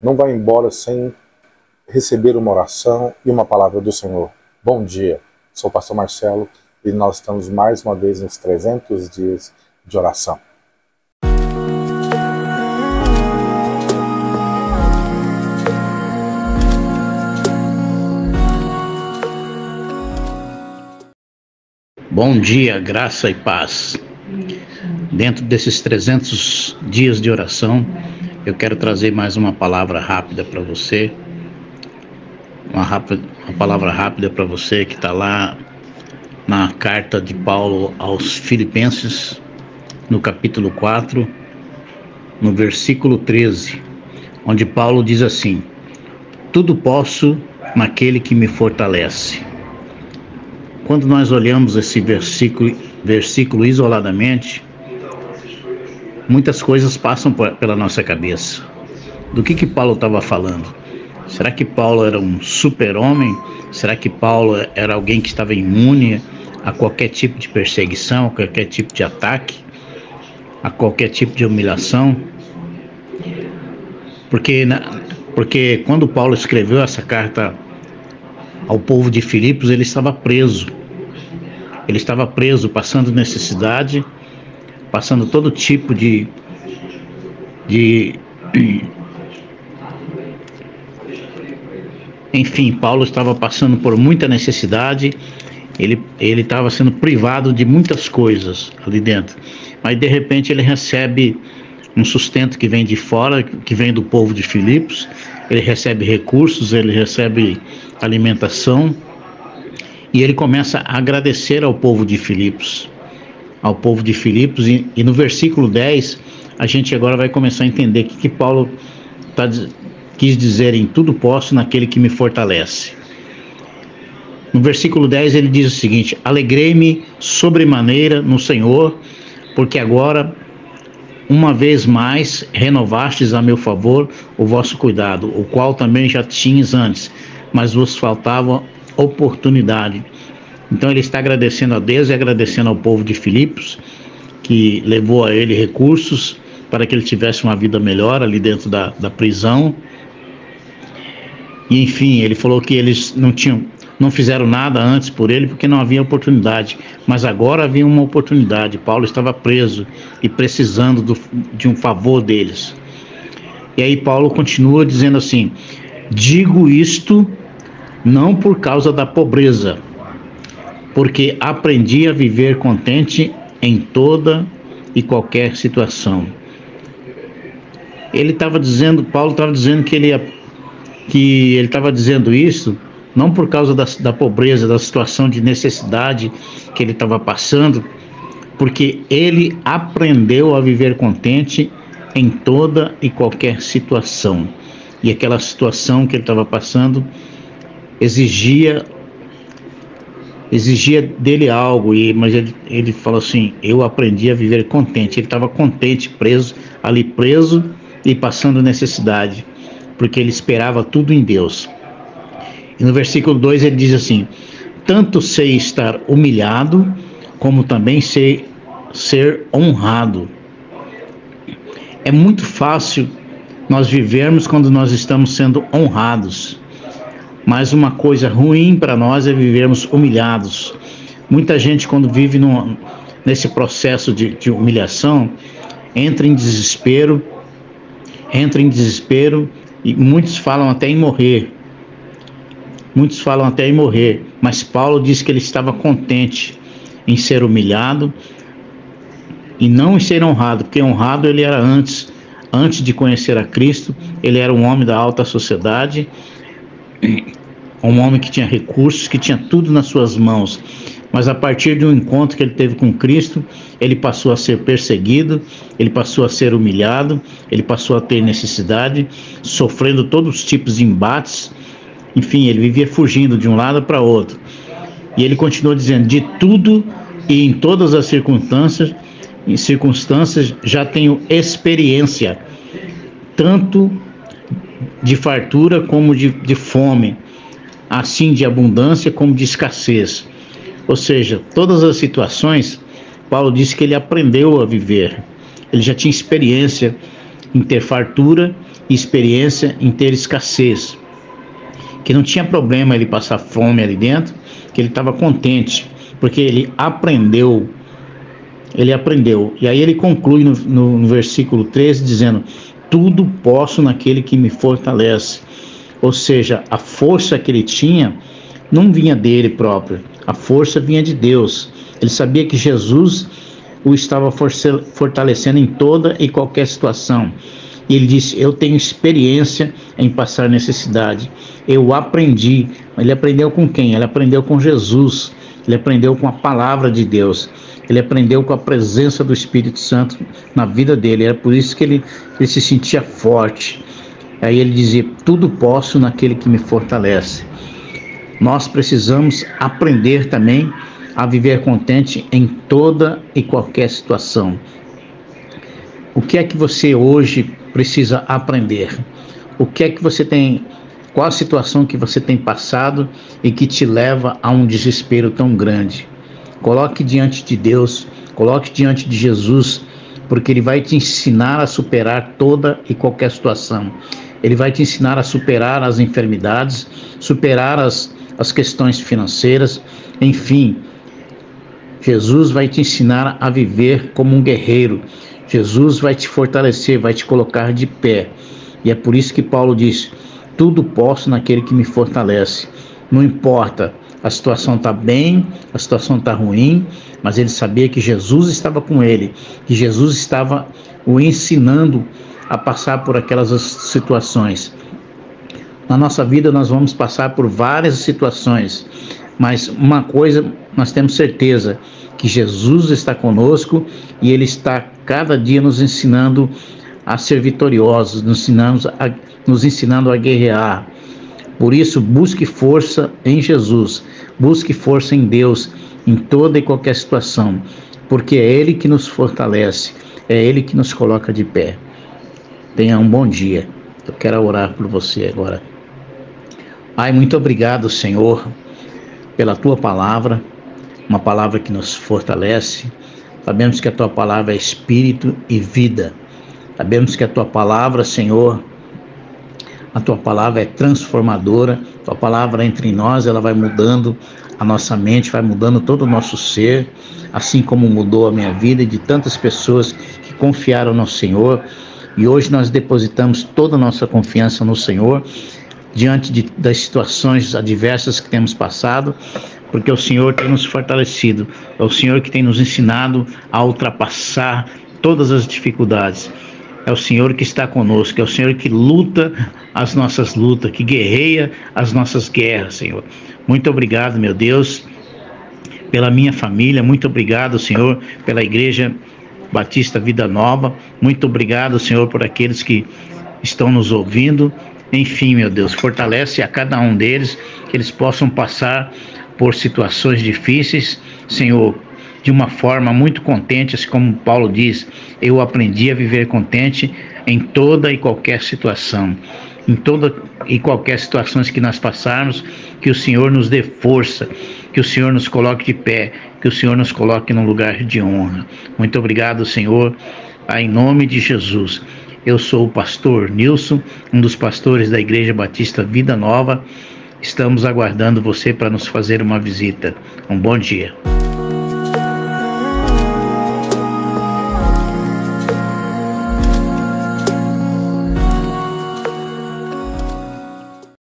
Não vá embora sem receber uma oração e uma palavra do Senhor. Bom dia, sou o pastor Marcelo e nós estamos mais uma vez nos 300 dias de oração. Bom dia, graça e paz. Dentro desses 300 dias de oração, eu quero trazer mais uma palavra rápida para você. Uma palavra rápida para você que está lá na carta de Paulo aos Filipenses, no capítulo 4, no versículo 13, onde Paulo diz assim: tudo posso naquele que me fortalece. Quando nós olhamos esse versículo isoladamente, muitas coisas passam pela nossa cabeça. Do que Paulo estava falando? Será que Paulo era um super-homem? Será que Paulo era alguém que estava imune a qualquer tipo de perseguição, a qualquer tipo de ataque, a qualquer tipo de humilhação? Porque quando Paulo escreveu essa carta ao povo de Filipos, ele estava preso. Ele estava preso, passando necessidade, passando todo tipo de Enfim, Paulo estava passando por muita necessidade, ele estava sendo privado de muitas coisas ali dentro. Mas de repente ele recebe um sustento que vem de fora, que vem do povo de Filipos, ele recebe recursos, ele recebe alimentação, e ele começa a agradecer ao povo de Filipos. E no versículo 10, a gente agora vai começar a entender o que Paulo quis dizer em tudo posso naquele que me fortalece. No versículo 10 ele diz o seguinte: alegrei-me sobremaneira no Senhor, porque agora, uma vez mais, renovastes a meu favor o vosso cuidado, o qual também já tinhas antes, mas vos faltava oportunidade. Então ele está agradecendo a Deus e agradecendo ao povo de Filipos, que levou a ele recursos para que ele tivesse uma vida melhor ali dentro da prisão. E enfim, ele falou que eles não fizeram nada antes por ele porque não havia oportunidade, mas agora havia uma oportunidade. Paulo estava preso e precisando de um favor deles. E aí Paulo continua dizendo assim: digo isto não por causa da pobreza, porque aprendi a viver contente em toda e qualquer situação. Paulo estava dizendo que ele estava dizendo isso não por causa da pobreza, da situação de necessidade que ele estava passando, porque ele aprendeu a viver contente em toda e qualquer situação. E aquela situação que ele estava passando exigia dele algo, mas ele falou assim: eu aprendi a viver contente. Ele estava contente, preso e passando necessidade, porque ele esperava tudo em Deus. E no versículo 2 ele diz assim: tanto sei estar humilhado, como também sei ser honrado. É muito fácil nós vivermos quando nós estamos sendo honrados, mas uma coisa ruim para nós é vivermos humilhados. Muita gente, quando vive nesse processo de humilhação, entra em desespero, e muitos falam até em morrer. Mas Paulo diz que ele estava contente em ser humilhado e não em ser honrado, porque honrado ele era antes de conhecer a Cristo. Ele era um homem da alta sociedade, um homem que tinha recursos, que tinha tudo nas suas mãos. Mas a partir de um encontro que ele teve com Cristo, ele passou a ser perseguido, ele passou a ser humilhado, ele passou a ter necessidade, sofrendo todos os tipos de embates. Enfim, ele vivia fugindo de um lado para outro. E ele continua dizendo: de tudo e em todas as circunstâncias já tenho experiência, tanto de fartura como de fome, assim de abundância como de escassez. Ou seja, todas as situações, Paulo disse que ele aprendeu a viver. Ele já tinha experiência em ter fartura experiência em ter escassez, que não tinha problema ele passar fome ali dentro, que ele estava contente, porque ele aprendeu. E aí ele conclui no versículo 13 dizendo: tudo posso naquele que me fortalece. Ou seja, a força que ele tinha não vinha dele próprio, a força vinha de Deus. Ele sabia que Jesus o estava fortalecendo em toda e qualquer situação. E ele disse: eu tenho experiência em passar necessidade, eu aprendi. Ele aprendeu com quem? Ele aprendeu com Jesus, ele aprendeu com a palavra de Deus, ele aprendeu com a presença do Espírito Santo na vida dele. Era por isso que ele se sentia forte. Aí ele dizia: tudo posso naquele que me fortalece. Nós precisamos aprender também a viver contente em toda e qualquer situação. O que é que você hoje precisa aprender? O que é que você tem, qual a situação que você tem passado e que te leva a um desespero tão grande? Coloque diante de Deus, coloque diante de Jesus, porque Ele vai te ensinar a superar toda e qualquer situação. Ele vai te ensinar a superar as enfermidades, superar as questões financeiras, enfim. Jesus vai te ensinar a viver como um guerreiro. Jesus vai te fortalecer, vai te colocar de pé. E é por isso que Paulo diz: tudo posso naquele que me fortalece. Não importa, a situação está bem, a situação está ruim, mas ele sabia que Jesus estava com ele, que Jesus estava o ensinando a passar por aquelas situações. Na nossa vida nós vamos passar por várias situações, mas uma coisa nós temos certeza, que Jesus está conosco e Ele está cada dia nos ensinando a ser vitoriosos, nos ensinando a guerrear. Por isso, busque força em Jesus, busque força em Deus, em toda e qualquer situação, porque é Ele que nos fortalece, é Ele que nos coloca de pé. Tenha um bom dia. Eu quero orar por você agora. Pai, muito obrigado, Senhor, pela Tua palavra, uma palavra que nos fortalece. Sabemos que a Tua palavra é espírito e vida. Sabemos que a Tua palavra, Senhor, a Tua palavra é transformadora. A Tua palavra entre nós, ela vai mudando a nossa mente, vai mudando todo o nosso ser, assim como mudou a minha vida e de tantas pessoas que confiaram no Senhor. E hoje nós depositamos toda a nossa confiança no Senhor, diante das situações adversas que temos passado, porque o Senhor tem nos fortalecido, é o Senhor que tem nos ensinado a ultrapassar todas as dificuldades. É o Senhor que está conosco, é o Senhor que luta as nossas lutas, que guerreia as nossas guerras, Senhor. Muito obrigado, meu Deus, pela minha família. Muito obrigado, Senhor, pela Igreja Batista Vida Nova. Muito obrigado, Senhor, por aqueles que estão nos ouvindo. Enfim, meu Deus, fortalece a cada um deles, que eles possam passar por situações difíceis, Senhor, de uma forma muito contente, assim como Paulo diz: eu aprendi a viver contente em toda e qualquer situação. Em toda e qualquer situação que nós passarmos, que o Senhor nos dê força, que o Senhor nos coloque de pé, que o Senhor nos coloque num lugar de honra. Muito obrigado, Senhor, em nome de Jesus. Eu sou o pastor Nilson, um dos pastores da Igreja Batista Vida Nova. Estamos aguardando você para nos fazer uma visita. Um bom dia.